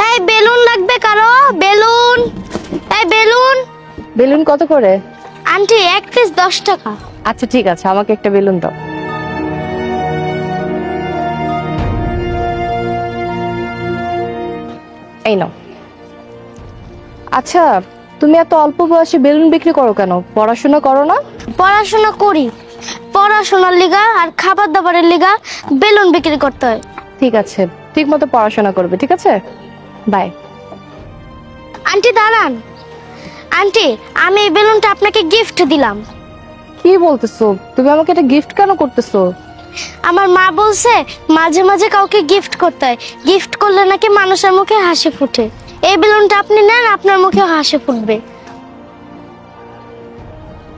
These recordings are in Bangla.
এই বেলুন লাগবে কারো? বেলুন, এই বেলুন। বেলুন কত করে? আন্টি এক পিস 10 টাকা। আচ্ছা ঠিক আছে, আমাকে একটা বেলুন দাও। এই নাও। আচ্ছা, তুমি এত অল্প বয়সে বেলুন বিক্রি করো কেন? পড়াশোনা করো না? পড়াশোনা করি, পড়াশোনার লিগা আর খাবার দাবারের লিগা বেলুন বিক্রি করতে হয়। ঠিক আছে, ঠিক মতো পড়াশোনা করবে, ঠিক আছে? বাই। আন্টি দাঁড়ান। আন্টি, আমি এই বেলুনটা আপনাকে গিফট দিলাম। কি বলতেছো? তুমি আমাকে এটা গিফট কেন করতেছো? আমার মা বলছে মাঝে মাঝে কাউকে গিফট করতে হয়, গিফট করলে নাকি মানুষের মুখে হাসি ফুটে। এই বেলুনটা আপনি নেন, আপনার মুখে হাসি ফুটবে।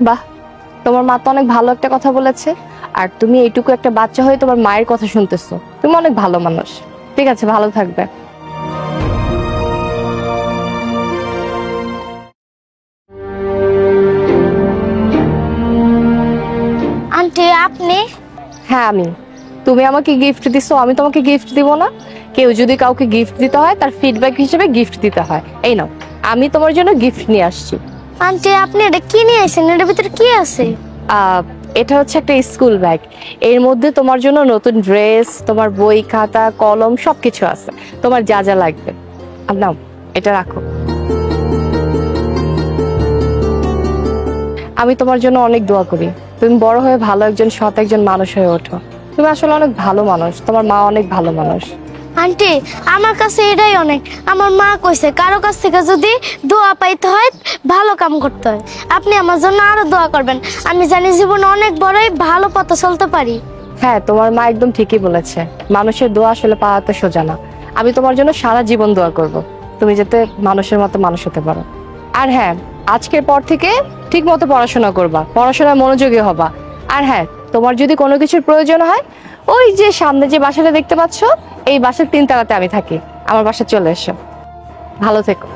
বাহ, তোমার মা তো অনেক ভালো একটা কথা বলেছে। আর তুমি এইটুকু একটা বাচ্চা হয়ে তোমার মায়ের কথা শুনতেছো। তুমি অনেক ভালো মানুষ। ঠিক আছে, ভালো থাকবে। আন্টি আপনি? হ্যাঁ আমি। তুমি আমাকে গিফট দিছো, আমি তোমাকে গিফট দিব না? কেউ যদি কাউকে গিফট দিতে হয় তার ফিডব্যাক হিসেবে গিফট দিতে হয়। এই নাও, আমি তোমার জন্য গিফট নিয়ে আসছি। আন্টি আপনি এটা কি নিয়ে আসেন? এটার ভিতরে কি আছে? এটা হচ্ছে একটা স্কুল ব্যাগ। এর মধ্যে তোমার জন্য নতুন ড্রেস, তোমার বই খাতা কলম সবকিছু আছে, তোমার যা যা লাগবে। নাও, এটা রাখো। আমি তোমার জন্য অনেক দোয়া করি, তুমি বড় হয়ে ভালো একজন সৎ একজন মানুষ হয়ে ওঠো। তুমি আসলে অনেক ভালো মানুষ, তোমার মা অনেক ভালো মানুষ। আন্টি আমার কাছে এটাই অনেক। আমার মা কইছে কারো কাছ থেকে যদি দোয়া পাইতে হয় ভালো কাম করতে হয়। আপনি আমার জন্য আরো দোয়া করবেন, আমি জানি জীবনে অনেক বড়ই ভালো পথে চলতে পারি। হ্যাঁ, তোমার মা একদম ঠিকই বলেছে, মানুষের দোয়া আসলে পাওয়াতে সোজা না। আমি তোমার জন্য সারা জীবন দোয়া করব, তুমি যাতে মানুষের মতো মানুষ হতে পারো। আর হ্যাঁ, আজকের পর থেকে ঠিক মতো পড়াশোনা করবা, পড়াশোনায় মনোযোগী হবা। আর হ্যাঁ, তোমার যদি কোনো কিছুর প্রয়োজন হয়, ওই যে সামনে যে বাসাটা দেখতে পাচ্ছ, এই বাসার 3 তলাতে আমি থাকি, আমার বাসা চলে এসো। ভালো থেকো।